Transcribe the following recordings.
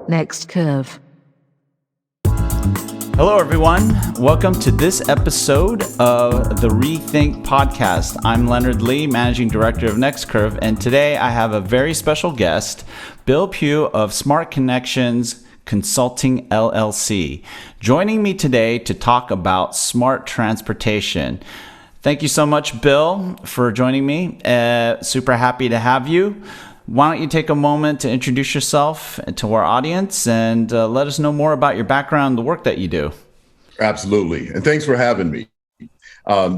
Next curve. Hello, everyone. Welcome to this episode of the Rethink Podcast. I'm Leonard Lee, Managing Director of NextCurve, and today I have a very special guest, Bill Pugh of Smart Connections Consulting LLC, joining me today to talk about smart transportation. Thank you so much, Bill, for joining me. Super happy to have you. Why don't you take a moment to introduce yourself to our audience and let us know more about your background, the work that you do. Absolutely. And thanks for having me.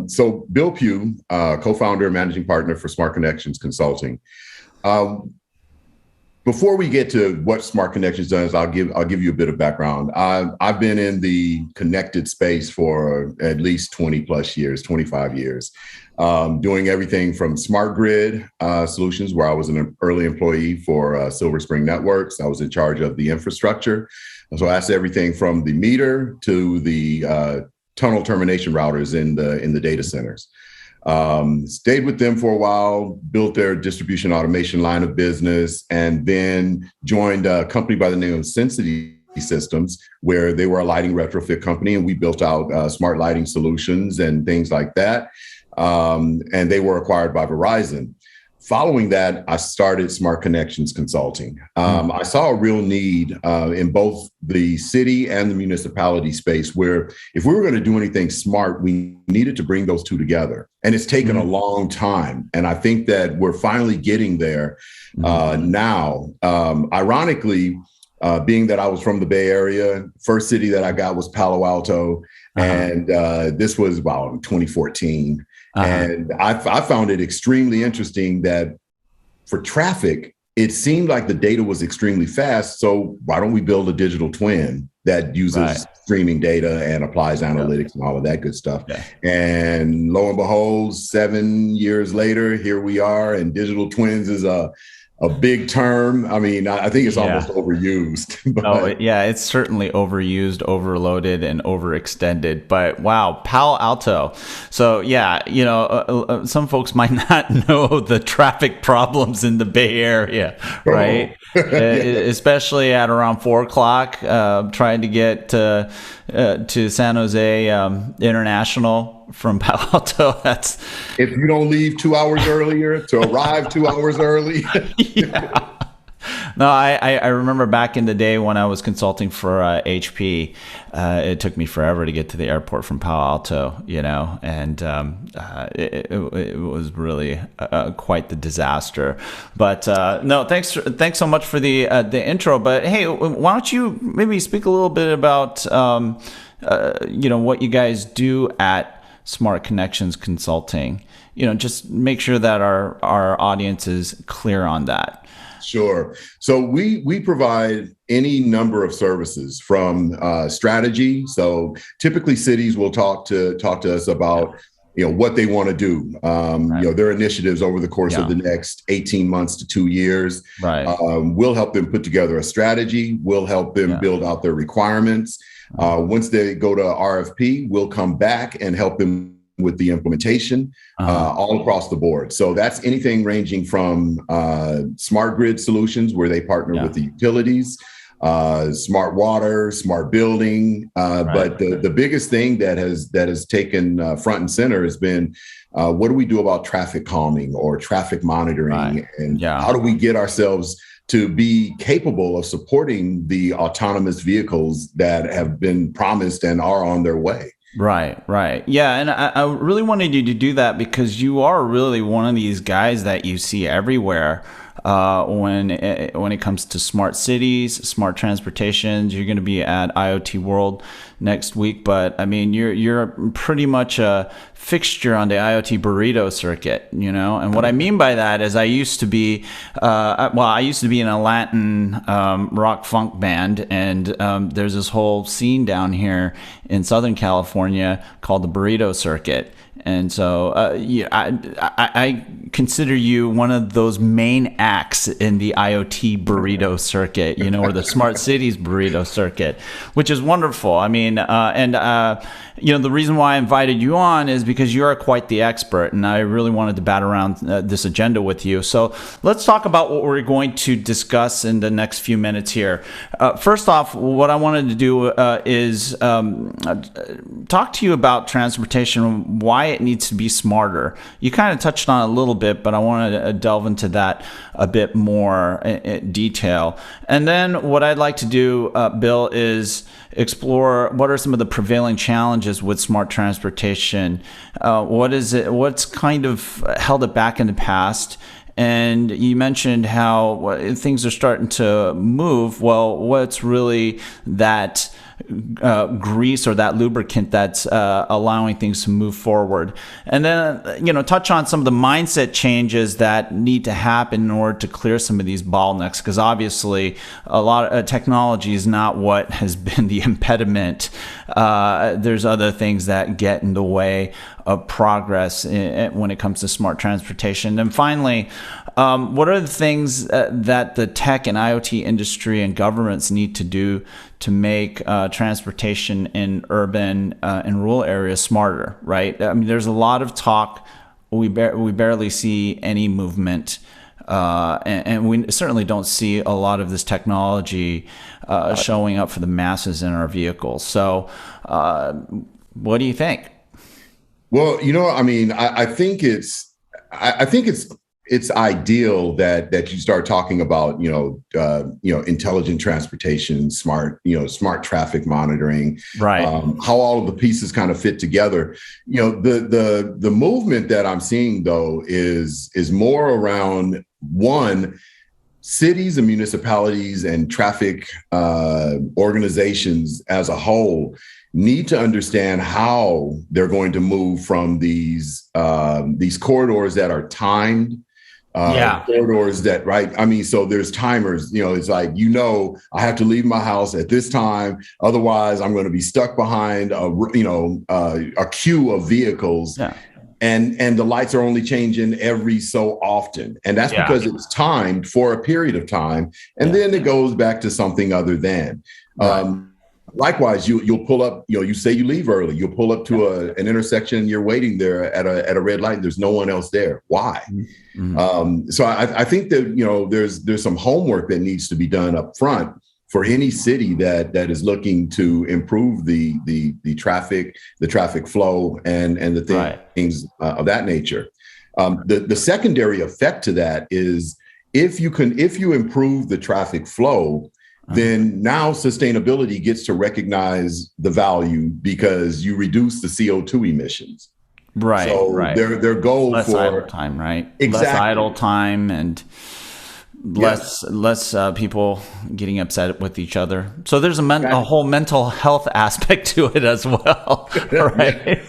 So Bill Pugh, co-founder and managing partner for Smart Connections Consulting. Before we get to what Smart Connections does, I'll give you a bit of background. I've been in the connected space for at least 20 plus years, 25 years, doing everything from smart grid solutions, where I was an early employee for Silver Spring Networks. I was in charge of the infrastructure. So that's everything from the meter to the tunnel termination routers in the data centers. Stayed with them for a while, built their distribution automation line of business, and then joined a company by the name of Sensity Systems, where they were a lighting retrofit company, and we built out smart lighting solutions and things like that. And they were acquired by Verizon. Following that, I started Smart Connections Consulting. I saw a real need in both the city and the municipality space, where if we were going to do anything smart, we needed to bring those two together. And it's taken a long time. And I think that we're finally getting there now. Ironically, being that I was from the Bay Area, first city that I got was Palo Alto. And this was, 2014. And I found it extremely interesting that for traffic, it seemed like the data was extremely fast. So why don't we build a digital twin that uses streaming data and applies analytics and all of that good stuff? Yeah. And lo and behold, 7 years later, here we are. And digital twins is a big term. I mean, I think it's almost overused. But it's certainly overused, overloaded, and overextended. But wow, Palo Alto. So some folks might not know the traffic problems in the Bay Area, right? Especially at around 4:00, trying to get to San Jose International from Palo Alto. That's if you don't leave 2 hours earlier to arrive 2 hours early. Yeah. No, I remember back in the day when I was consulting for HP, it took me forever to get to the airport from Palo Alto, and it was really quite the disaster. But no, thanks so much for the intro. But hey, why don't you maybe speak a little bit about what you guys do at Smart Connections Consulting? Just make sure that our audience is clear on that. Sure. So we provide any number of services from strategy. So typically cities will talk to us about what they want to do, their initiatives over the course of the next 18 months to 2 years. Right. We'll help them put together a strategy. We'll help them build out their requirements. Once they go to RFP, we'll come back and help them with the implementation all across the board. So that's anything ranging from smart grid solutions, where they partner with the utilities, smart water, smart building. But the biggest thing that has taken front and center has been what do we do about traffic calming or traffic monitoring? And how do we get ourselves to be capable of supporting the autonomous vehicles that have been promised and are on their way? Right. Yeah, and I really wanted you to do that because you are really one of these guys that you see everywhere when it comes to smart cities, smart transportations. You're going to be at IoT World next week, but I mean, you're pretty much a fixture on the IoT burrito circuit, And what I mean by that is I used to be in a Latin rock funk band, and there's this whole scene down here in Southern California called the burrito circuit. And so I consider you one of those main acts in the IoT burrito circuit, or the smart cities burrito circuit, which is wonderful. I mean, the reason why I invited you on is because you are quite the expert, and I really wanted to bat around this agenda with you. So let's talk about what we're going to discuss in the next few minutes here. First off, what I wanted to do is talk to you about transportation, why it needs to be smarter. You kind of touched on it a little bit, but I want to delve into that a bit more in detail. And then what I'd like to do, Bill, is explore what are some of the prevailing challenges with smart transportation. What's kind of held it back in the past? And you mentioned how things are starting to move. Well, what's really that grease or that lubricant that's allowing things to move forward? And then, touch on some of the mindset changes that need to happen in order to clear some of these bottlenecks, because obviously a lot of technology is not what has been the impediment. There's other things that get in the way of progress when it comes to smart transportation. And finally, what are the things that the tech and IoT industry and governments need to do to make transportation in urban and rural areas smarter, right? I mean, there's a lot of talk. We barely see any movement, and we certainly don't see a lot of this technology showing up for the masses in our vehicles. So what do you think? Well, I think it's ideal that you start talking about, intelligent transportation, smart traffic monitoring, right? How all of the pieces kind of fit together. The movement that I'm seeing though is more around one, cities and municipalities and traffic organizations as a whole need to understand how they're going to move from these corridors that are timed. Corridors that, right? I mean, so there's timers, it's like, I have to leave my house at this time. Otherwise, I'm going to be stuck behind a queue of vehicles. Yeah. And the lights are only changing every so often. And that's because it's timed for a period of time. And then it goes back to something other than. Right. Likewise, you'll pull up, you say you leave early, you'll pull up to an intersection, you're waiting there at a red light, and there's no one else there. Why? Mm-hmm. So I think that, there's some homework that needs to be done up front for any city that is looking to improve the traffic flow and the things of that nature. The secondary effect to that is if you improve the traffic flow, then now sustainability gets to recognize the value because you reduce the CO2 emissions. Right. So their goal less for idle time, right? Exactly. Less idle time and less people getting upset with each other. So there's a whole mental health aspect to it as well, right?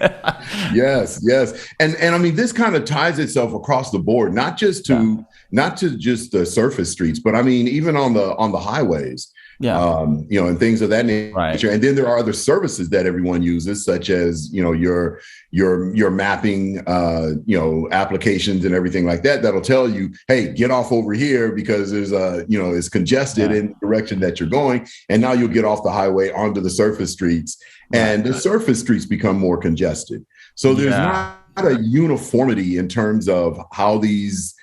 Yes. And I mean, this kind of ties itself across the board, not just to just the surface streets, but I mean, even on the highways. And things of that nature. Right. And then there are other services that everyone uses, such as, your mapping, applications and everything like that, that'll tell you, hey, get off over here because there's it's congested in the direction that you're going. And now you'll get off the highway onto the surface streets and the surface streets become more congested. So there's not a uniformity in terms of how these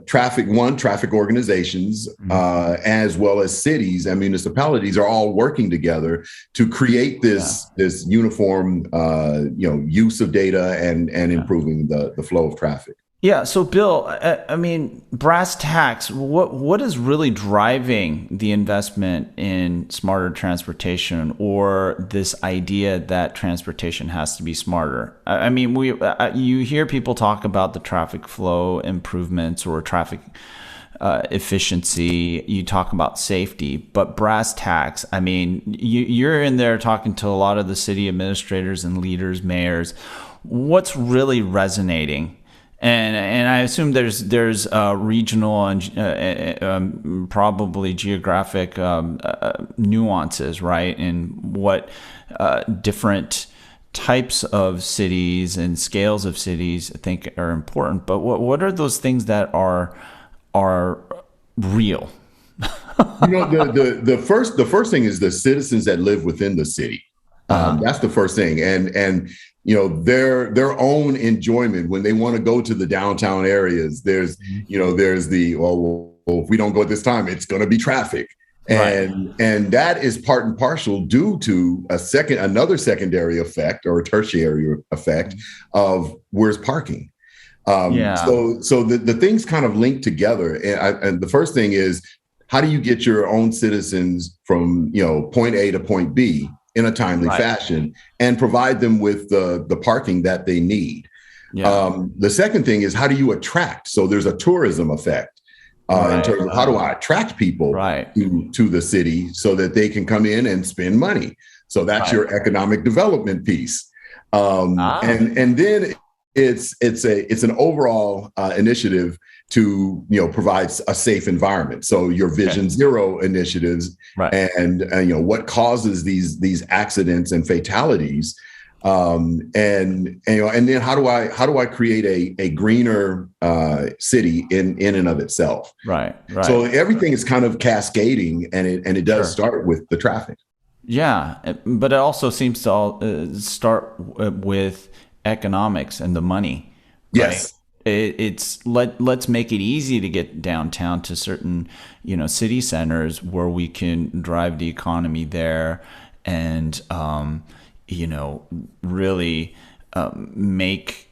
traffic organizations, as well as cities and municipalities are all working together to create this uniform, use of data and improving the flow of traffic. Yeah. So, Bill, I mean, brass tacks, what is really driving the investment in smarter transportation or this idea that transportation has to be smarter? I mean, you hear people talk about the traffic flow improvements or traffic efficiency. You talk about safety, but brass tacks, I mean, you're in there talking to a lot of the city administrators and leaders, mayors. What's really resonating? And I assume there's regional and probably geographic nuances, right? In what different types of cities and scales of cities I think are important, but what are those things that are real? The first thing is the citizens that live within the city. That's the first thing, and their own enjoyment when they want to go to the downtown areas. There's the well, if we don't go at this time, it's going to be traffic, and that is part and parcel due to another secondary effect or a tertiary effect of where's parking. So the things kind of link together, and the first thing is, how do you get your own citizens from point A to point B in a timely fashion and provide them with the parking that they need? The second thing is, how do you attract? So there's a tourism effect in terms of how do I attract people to the city so that they can come in and spend money. So that's your economic development piece. And then it's an overall initiative to provide a safe environment. So your Vision Zero initiatives and what causes these accidents and fatalities, and then how do I create a greener city in and of itself? Right. So everything is kind of cascading, and it does start with the traffic. Yeah, but it also seems to start with economics and the money. Yes. It's let's make it easy to get downtown to certain city centers where we can drive the economy there, and really make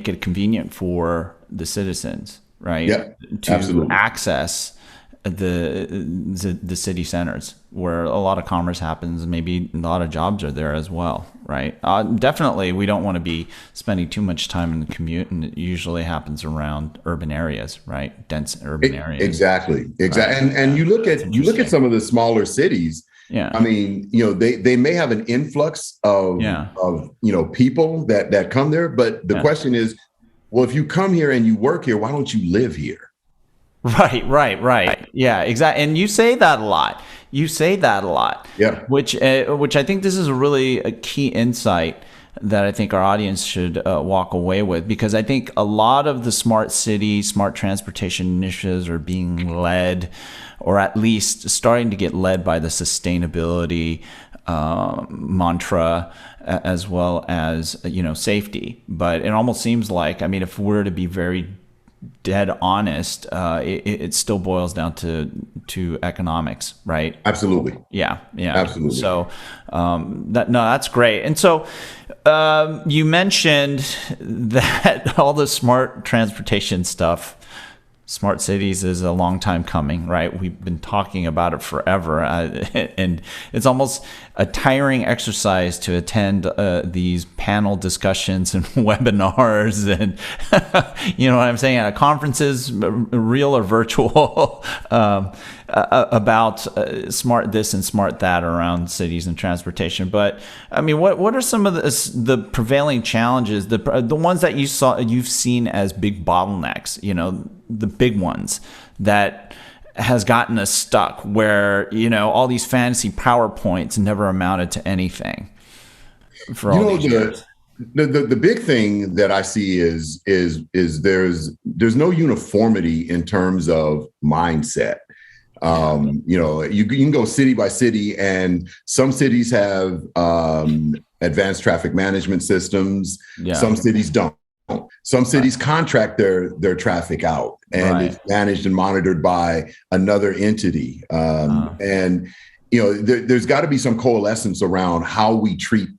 it convenient for the citizens, right? Yeah, to absolutely. access the city centers where a lot of commerce happens, and maybe a lot of jobs are there as well, right? Definitely, we don't want to be spending too much time in the commute, and it usually happens around urban areas, right? Dense urban areas. Exactly. Right? And you look at some of the smaller cities. Yeah. I mean, they may have an influx of people that come there, but the question is, well, if you come here and you work here, why don't you live here? Right. Yeah, exactly. And you say that a lot. Yeah. Which I think this is really a key insight that I think our audience should walk away with, because I think a lot of the smart city, smart transportation initiatives are being led, or at least starting to get led, by the sustainability mantra, as well as safety. But it almost seems like, I mean, if we're to be very dead honest, it still boils down to economics, right? Absolutely. Yeah. Absolutely. So that's great. And so you mentioned that all the smart transportation stuff, smart cities, is a long time coming, right? We've been talking about it forever, and it's almost a tiring exercise to attend these panel discussions and webinars, and you know what I'm saying, at conferences, real or virtual, about smart this and smart that around cities and transportation. But I mean, what are some of the prevailing challenges, the ones that you've seen as big bottlenecks, the big ones that has gotten us stuck, where all these fantasy PowerPoints never amounted to anything for all these years? The big thing that I see is there's no uniformity in terms of mindset. You can go city by city, and some cities have advanced traffic management systems. Yeah. Some cities don't. Some cities contract their traffic out, and it's managed and monitored by another entity. And there's got to be some coalescence around how we treat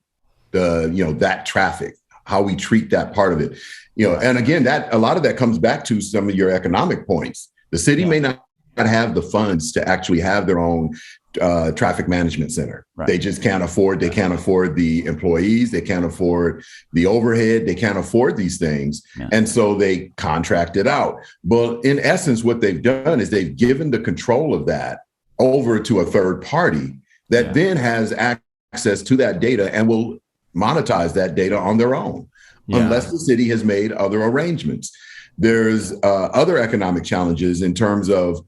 that traffic, how we treat that part of it. And again, that a lot of that comes back to some of your economic points. The city may not have the funds to actually have their own traffic management center. Right. They just can't afford. They can't afford the employees. They can't afford the overhead. They can't afford these things. Yeah. And so they contract it out. But in essence, what they've done is they've given the control of that over to a third party that then has access to that data and will monetize that data on their own, unless the city has made other arrangements. There's other economic challenges in terms of,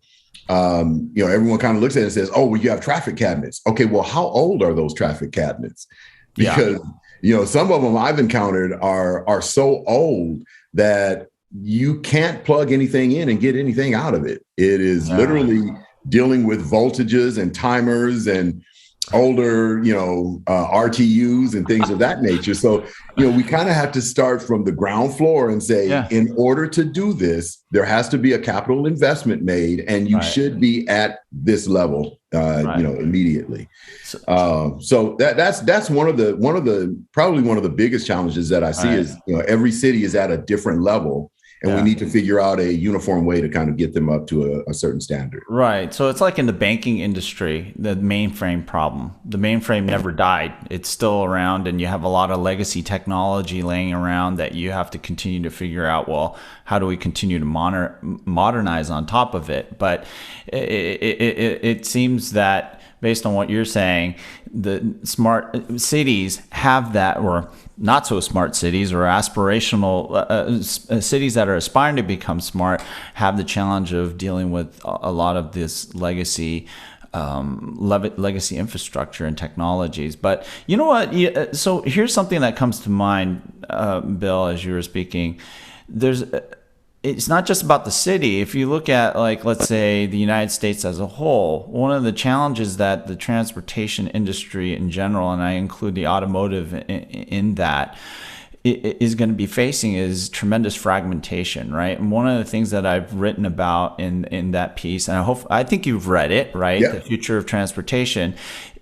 everyone kind of looks at it and says, oh, well, you have traffic cabinets. Okay, well, how old are those traffic cabinets? Because Some of them I've encountered are so old that you can't plug anything in and get anything out of it. It is Yeah. literally dealing with voltages and timers and older, RTUs and things of that nature. So, we kind of have to start from the ground floor and say, Yeah. in order to do this, there has to be a capital investment made, and you Right. should be at this level, Right. immediately. So, So that's probably one of the biggest challenges that I see right. is, every city is at a different level, and we Yeah. need to figure out a uniform way to kind of get them up to a certain standard. Right. So it's like in the banking industry, the mainframe problem. The mainframe never died. It's still around, and you have a lot of legacy technology laying around that you have to continue to figure out, well, how do we continue to modernize on top of it? But it seems that based on what you're saying, the smart cities have that, or not so smart cities, or aspirational cities that are aspiring to become smart, have the challenge of dealing with a lot of this legacy legacy infrastructure and technologies. But you know what? So here's something that comes to mind, Bill, as you were speaking. It's not just about the city. If you look at, like, let's say the United States as a whole, one of the challenges that the transportation industry in general, and I include the automotive in that, is going to be facing is tremendous fragmentation, right? And one of the things that I've written about in that piece, and I think you've read it, right? Yeah. The future of transportation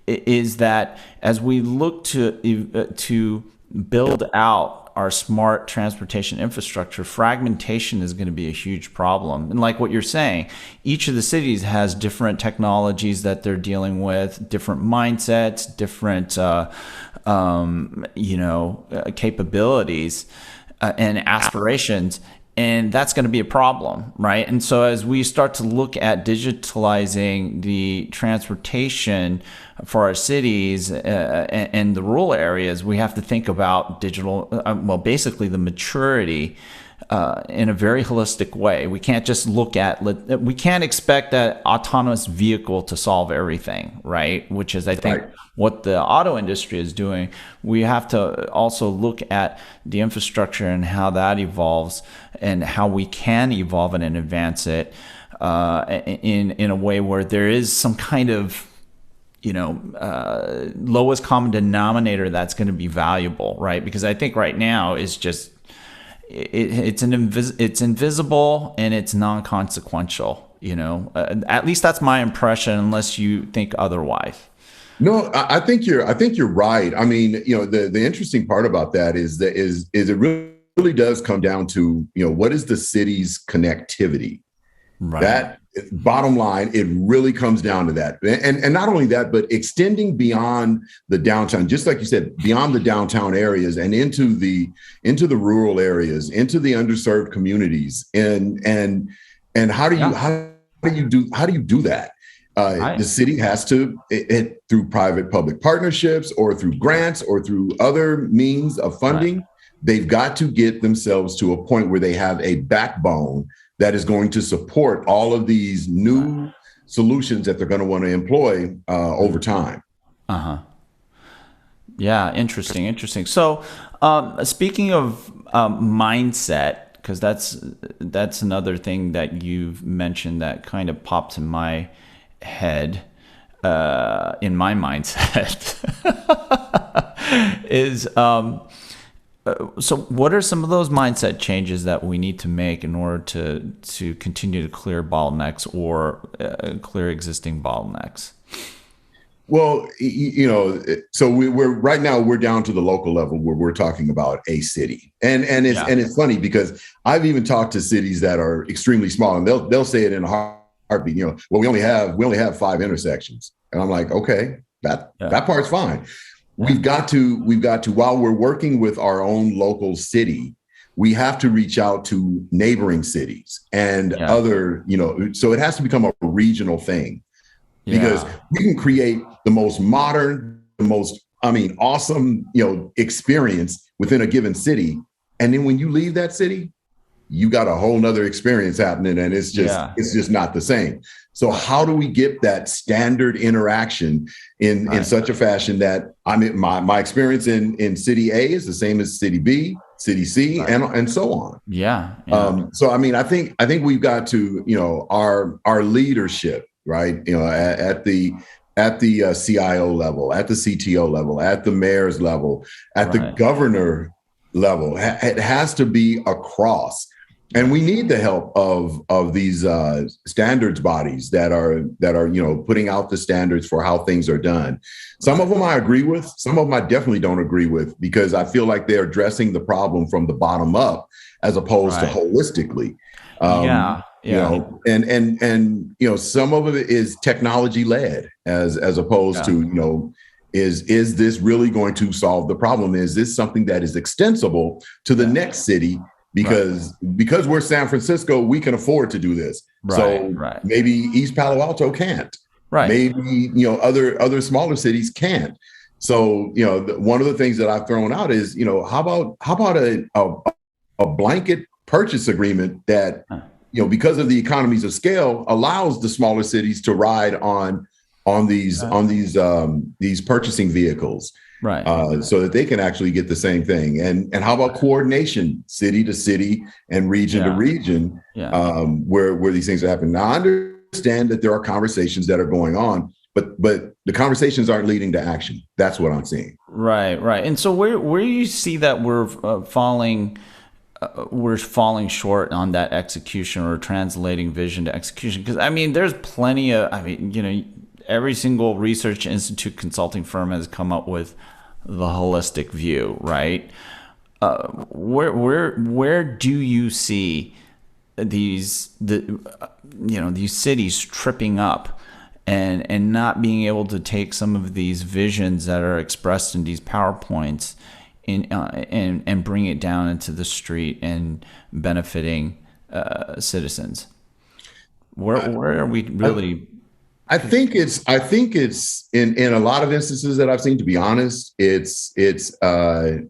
is that as we look to build out our smart transportation infrastructure, fragmentation is going to be a huge problem. And like what you're saying, each of the cities has different technologies that they're dealing with, different mindsets, different capabilities and aspirations. And that's going to be a problem, right? And so as we start to look at digitalizing the transportation for our cities and the rural areas, we have to think about digital, basically the maturity in a very holistic way. We can't just we can't expect that autonomous vehicle to solve everything, right? Which is, I think, Right. what the auto industry is doing. We have to also look at the infrastructure and how that evolves and how we can evolve it and advance it in a way where there is some kind of lowest common denominator that's going to be valuable, right? Because I think right now is just it's invisible and it's non-consequential. At least that's my impression, unless you think otherwise. No, I think you're right. I mean, the interesting part about that is it really does come down to, what is the city's connectivity? Right. That, bottom line, it really comes down to that. And not only that, but extending beyond the downtown, just like you said, beyond the downtown areas and into the rural areas, into the underserved communities. And how do you do that? The city has to, through private-public partnerships or through grants or through other means of funding, right, they've got to get themselves to a point where they have a backbone that is going to support all of these new solutions that they're going to want to employ over time. Yeah, interesting. So, speaking of mindset, because that's another thing that you've mentioned that kind of popped in my head, in my mindset, is so what are some of those mindset changes that we need to make in order to continue to clear bottlenecks or clear existing bottlenecks? Well, so we're right now we're down to the local level where we're talking about a city, and it's funny because I've even talked to cities that are extremely small, and they'll say it in a heartbeat. Well, we only have 5 intersections, and I'm like, okay, that part's fine. We've got to while we're working with our own local city, we have to reach out to neighboring cities and other, so it has to become a regional thing, because we can create the most modern, the most, awesome, experience within a given city. And then when you leave that city, you got a whole nother experience happening, and Yeah. it's just not the same. So how do we get that standard interaction in Right. such a fashion that I mean my experience in city A is the same as city B, city C, Right. and so on. Yeah. Yeah. So I mean, I think we've got to, you know, our leadership, right? You know, at the CIO level, at the CTO level, at the mayor's level, at the Right. governor level, it has to be across. And Yeah. we need the help of these standards bodies that are you know putting out the standards for how things are done. Some of them I agree with, some of them I definitely don't agree with because I feel like they're addressing the problem from the bottom up as opposed to Right. holistically. Yeah. You Yeah. know, and you know, some of it is technology led as opposed Yeah. to, you know, is this really going to solve the problem? Is this something that is extensible to the Yeah. next city? Right. Because we're San Francisco, we can afford to do this. Right. So Right. maybe East Palo Alto can't. Right. Maybe, you know, other smaller cities can't. So, you know, one of the things that I've thrown out is, you know, how about a blanket purchase agreement that, you know, because of the economies of scale, allows the smaller cities to ride on these purchasing vehicles, Right. so that they can actually get the same thing. And how about coordination, city to city and region to Yeah. region, Yeah. where these things are happening? Now, I understand that there are conversations that are going on, but the conversations aren't leading to action. That's what I'm seeing. Right. Right. And so where you see that we're falling short on that execution or translating vision to execution? Because I mean, there's plenty of, I mean, you know, every single research institute consulting firm has come up with the holistic view, right? Where do you see these cities tripping up and not being able to take some of these visions that are expressed in these PowerPoints and bring it down into the street and benefiting citizens? Where are we really? I think it's in a lot of instances that I've seen, to be honest, it's a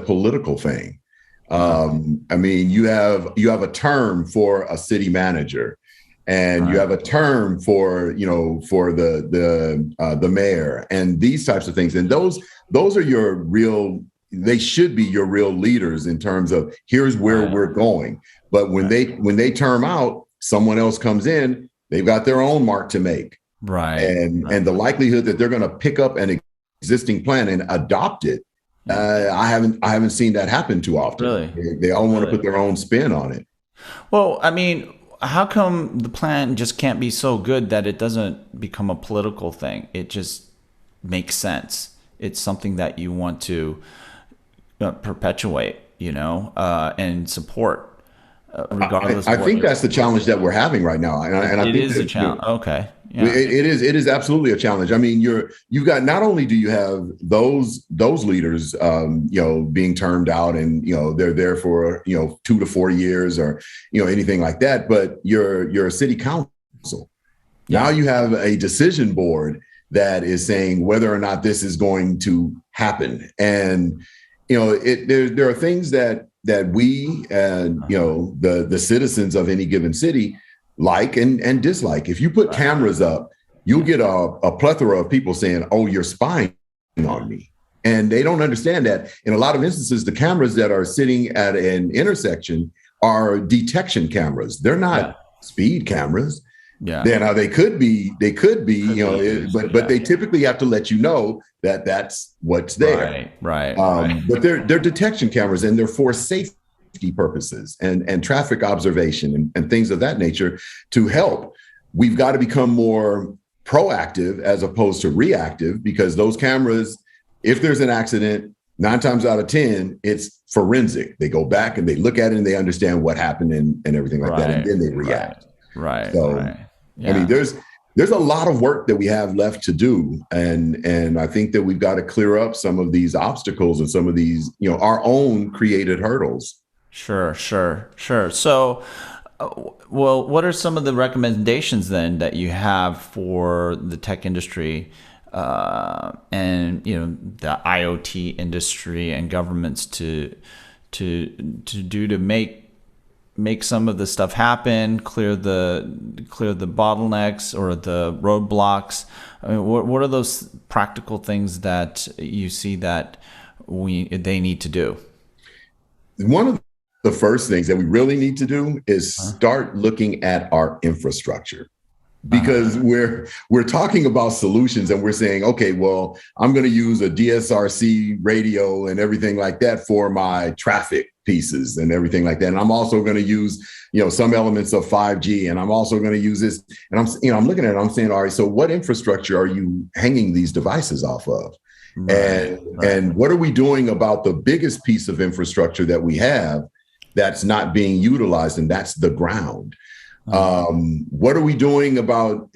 political thing. I mean, you have a term for a city manager, and you have a term for, you know, for the mayor and these types of things, and those are your real. They should be your real leaders in terms of here's where we're going. But when they term out, someone else comes in. They've got their own mark to make, and the likelihood that they're going to pick up an existing plan and adopt it, I haven't seen that happen too often. Really? They all want to put their own spin on it. Well, I mean, how come the plan just can't be so good that it doesn't become a political thing? It just makes sense. It's something that you want to perpetuate, you know, and support. Regardless, I think that's the challenge that we're having right now, and I think it is that, a challenge. you know, Okay, yeah, it is absolutely a challenge. I mean, you've got, not only do you have those leaders, you know, being termed out, and you know they're there for, you know, 2 to 4 years or, you know, anything like that, but you're a city council. Now you have a decision board that is saying whether or not this is going to happen, and you know, there are things that we and, you know, the citizens of any given city like and dislike. If you put cameras up, you'll get a plethora of people saying, "Oh, you're spying on me," and they don't understand that in a lot of instances, the cameras that are sitting at an intersection are detection cameras. They're not speed cameras. yeah. Now they could be, you know, but they typically have to let you know that that's what's there. Right. But they're detection cameras, and they're for safety purposes and traffic observation and things of that nature to help. We've got to become more proactive as opposed to reactive, because those cameras, if there's an accident, 9 times out of 10, it's forensic. They go back and they look at it and they understand what happened and everything like that, and then they react. So, Yeah. I mean, there's a lot of work that we have left to do, and I think that we've got to clear up some of these obstacles and some of these, you know, our own created hurdles. Sure. So, well, what are some of the recommendations then that you have for the tech industry, and you know, the IoT industry and governments to do to make make some of the stuff happen, clear the bottlenecks or the roadblocks? I mean, what are those practical things that you see that they need to do? One of the first things that we really need to do is start looking at our infrastructure, because we're talking about solutions and we're saying, okay, well, I'm going to use a DSRC radio and everything like that for my traffic pieces and everything like that. And I'm also going to use, some elements of 5G, and I'm also going to use this. And I'm looking at it, I'm saying, all right, so what infrastructure are you hanging these devices off of? And what are we doing about the biggest piece of infrastructure that we have that's not being utilized? And that's the ground. What are we doing about,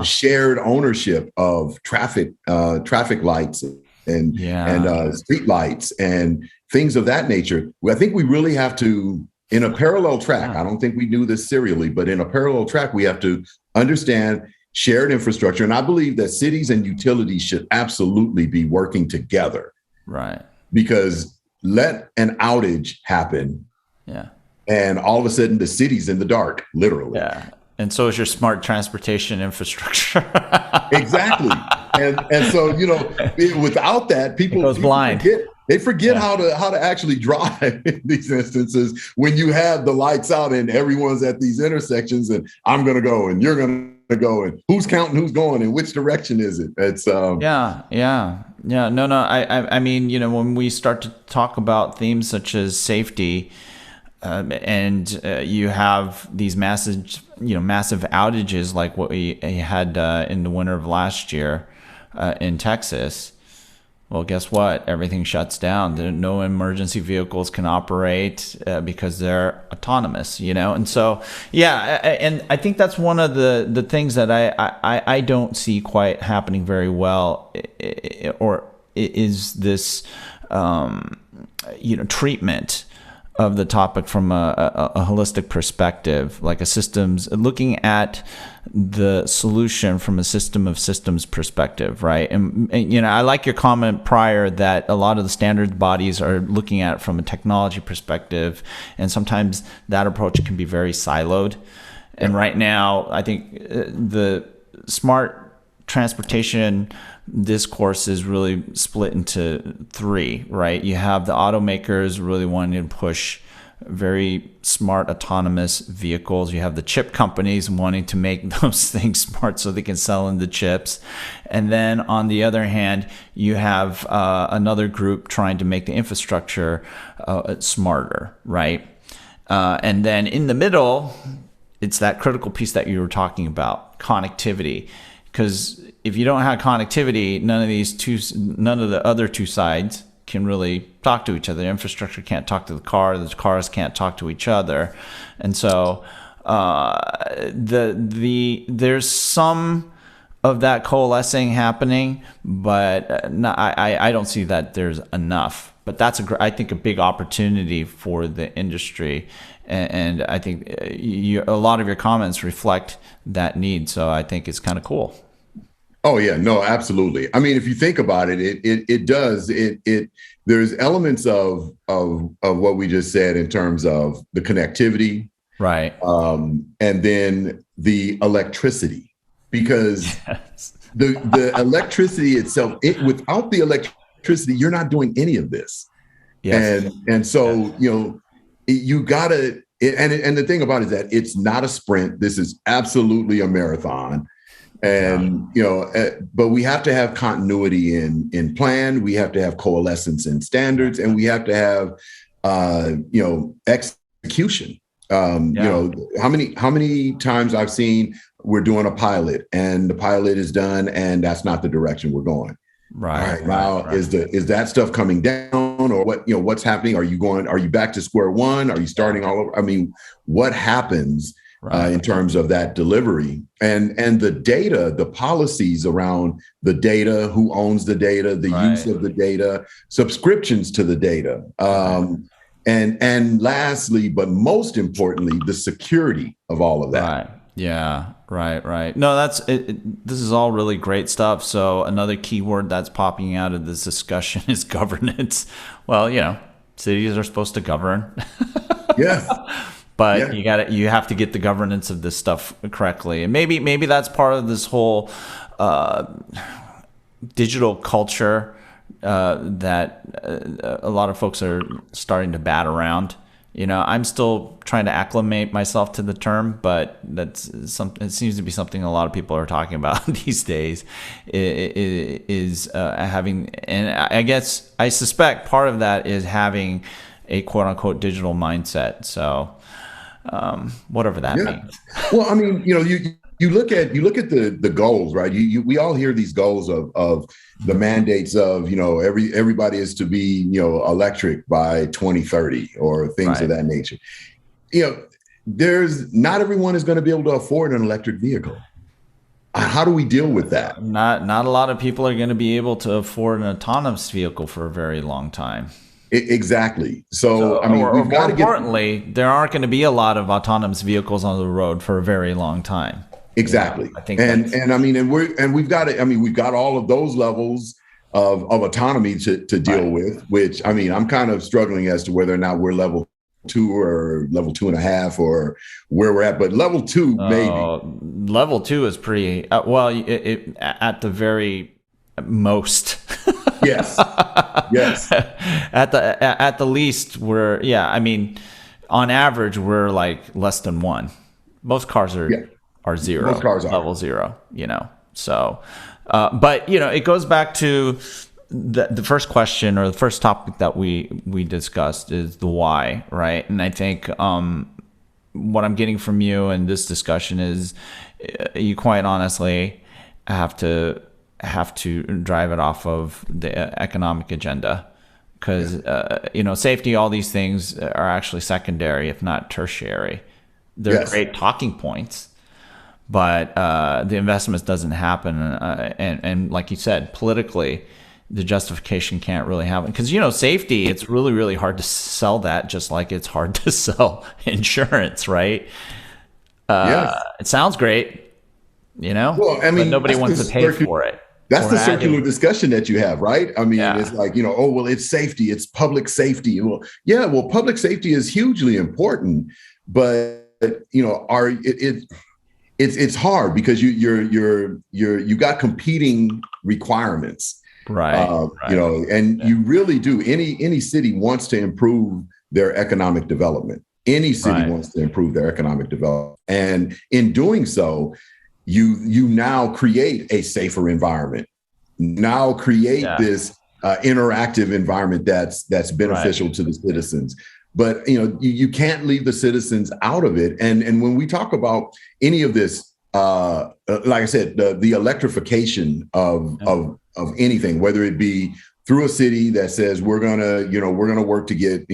shared ownership of traffic lights and street lights and things of that nature? I think we really have to, in a parallel track, I don't think we do this serially, but in a parallel track, we have to understand shared infrastructure. And I believe that cities and utilities should absolutely be working together. Right. Because let an outage happen. Yeah. And all of a sudden, the city's in the dark, literally. Yeah. And so is your smart transportation infrastructure. Exactly. And so, without that, people goes blind. Forget how to actually drive in these instances when you have the lights out and everyone's at these intersections and I'm going to go and you're going to go and who's counting who's going and which direction is it? It's No. I mean, when we start to talk about themes such as safety, and you have these massive outages like what we had in the winter of last year in Texas. Well, guess what? Everything shuts down. No emergency vehicles can operate because they're autonomous, And so, and I think that's one of the things that I don't see quite happening very well, or is this, treatment of the topic from a holistic perspective, like looking at the solution from a system of systems perspective, right? And I like your comment prior that a lot of the standards bodies are looking at it from a technology perspective, and sometimes that approach can be very siloed. And right now, I think the smart transportation discourse is really split into three, right? You have the automakers really wanting to push very smart autonomous vehicles. You have the chip companies wanting to make those things smart so they can sell in the chips. And then on the other hand, you have another group trying to make the infrastructure smarter, right? And then in the middle, it's that critical piece that you were talking about, connectivity. Because if you don't have connectivity, none of the other two sides can really talk to each other. The infrastructure can't talk to the cars can't talk to each other, and so there's some of that coalescing happening, but I don't see that there's enough. But that's I think a big opportunity for the industry, and I think a lot of your comments reflect that need. So I think it's kind of cool. Oh yeah, no, absolutely. I mean, if you think about it, it does. There's elements of what we just said in terms of the connectivity, right? And then the electricity, because the electricity itself, without the electricity, you're not doing any of this. Yes. And so you gotta. And the thing about it is that it's not a sprint. This is absolutely a marathon. And, but we have to have continuity in plan. We have to have coalescence in standards, and we have to have, execution. How many times I've seen we're doing a pilot and the pilot is done and that's not the direction we're going. Right. Now, is that stuff coming down, or what's happening? Are you back to square one? Are you starting all over? I mean, what happens in terms of that delivery and the data, the policies around the data, who owns the data, the use of the data, subscriptions to the data. And lastly, but most importantly, the security of all of that. Right. Yeah. Right. No, that's it. This is all really great stuff. So another keyword that's popping out of this discussion is governance. Well, cities are supposed to govern. Yes. but you have to get the governance of this stuff correctly. And maybe that's part of this whole digital culture that a lot of folks are starting to bat around. I'm still trying to acclimate myself to the term, but it seems to be something a lot of people are talking about these days, is having, and I suspect part of that is having a quote unquote digital mindset. So whatever that means. Well, I mean, you look at the goals, right? We all hear these goals of the mandates of, everybody is to be, electric by 2030 or things of that nature. There's not everyone is going to be able to afford an electric vehicle. How do we deal with that? Not a lot of people are going to be able to afford an autonomous vehicle for a very long time. Exactly. So I mean, we've got to importantly, there aren't going to be a lot of autonomous vehicles on the road for a very long time. Exactly. I think we've got all of those levels of autonomy to deal with, which, I mean, I'm kind of struggling as to whether or not we're level 2 or level 2.5 or where we're at, but level 2, maybe. Level 2 is pretty, at the very most. Yes. At the least, on average, we're like less than 1. Most cars are 0. Most cars are level 0. So, but it goes back to the first question, or the first topic that we discussed, is the why, right? And I think what I'm getting from you in this discussion is you quite honestly have to drive it off of the economic agenda, because safety, all these things are actually secondary, if not tertiary. They're great talking points, but the investment doesn't happen, and like you said, politically, the justification can't really happen, because safety, it's really, really hard to sell that, just like it's hard to sell insurance, right? It sounds great, well, I mean, but nobody wants to pay for it. That's the circular discussion that you have, right? I mean, it's like, it's safety, it's public safety. Well, public safety is hugely important, but it's hard because you got competing requirements, right? And you really do. Any city wants to improve their economic development. Any city wants to improve their economic development, and in doing so, you now create a safer environment. Now create this interactive environment that's beneficial to the citizens. But you can't leave the citizens out of it. And when we talk about any of this, like I said, the electrification of anything, whether it be through a city that says we're gonna work to get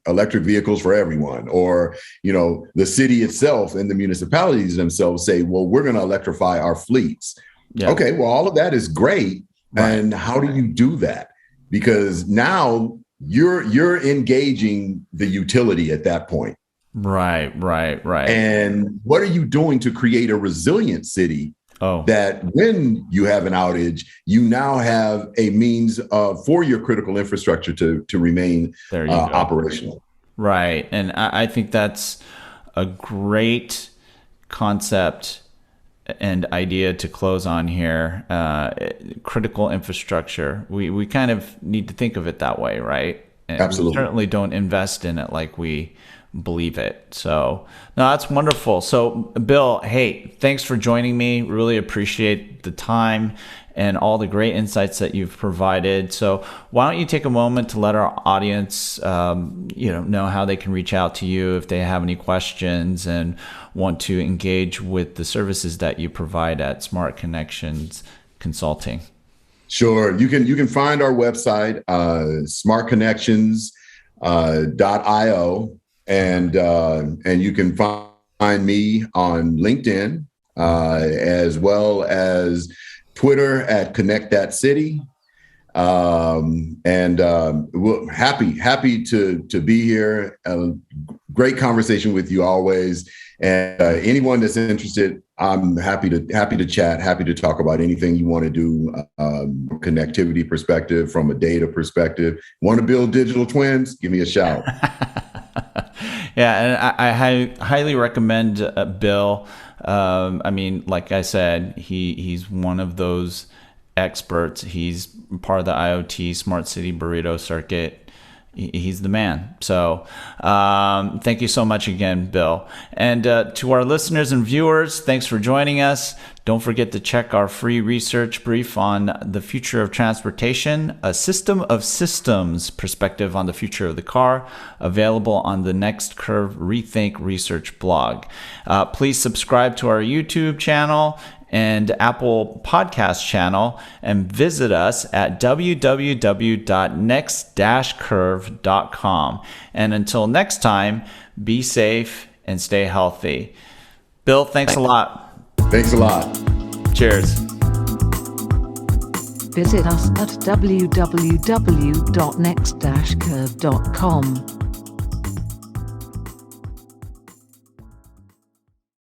electric vehicles for everyone, or the city itself and the municipalities themselves say, well, we're going to electrify our fleets. Okay, well, all of that is great, and how do you do that? Because now you're engaging the utility at that point. Right. And what are you doing to create a resilient city? That when you have an outage, you now have a means for your critical infrastructure to remain operational. Right. And I think that's a great concept and idea to close on here. Critical infrastructure. We kind of need to think of it that way, right? And absolutely. We certainly don't invest in it like we believe it. So no, that's wonderful. So Bill, hey, thanks for joining me. Really appreciate the time and all the great insights that you've provided. So why don't you take a moment to let our audience know how they can reach out to you if they have any questions and want to engage with the services that you provide at Smart Connections Consulting. Sure. You can find our website, smartconnections.io. And you can find me on LinkedIn, as well as Twitter at Connect That City. We're happy to be here. Great conversation with you always. And anyone that's interested, I'm happy to chat, happy to talk about anything you want to do, connectivity perspective, from a data perspective. Want to build digital twins? Give me a shout. Yeah, and I highly recommend Bill. I mean, like I said, he's one of those experts. He's part of the IoT Smart City Burrito Circuit. He's the man. So thank you so much again, Bill. And to our listeners and viewers, thanks for joining us. Don't forget to check our free research brief on the future of transportation, a system of systems perspective on the future of the car, available on the neXt Curve Rethink Research blog. Please subscribe to our YouTube channel and Apple Podcast channel, and visit us at www.next-curve.com. And until next time, be safe and stay healthy. Bill, thanks a lot. Thanks a lot. Cheers. Visit us at www.next-curve.com.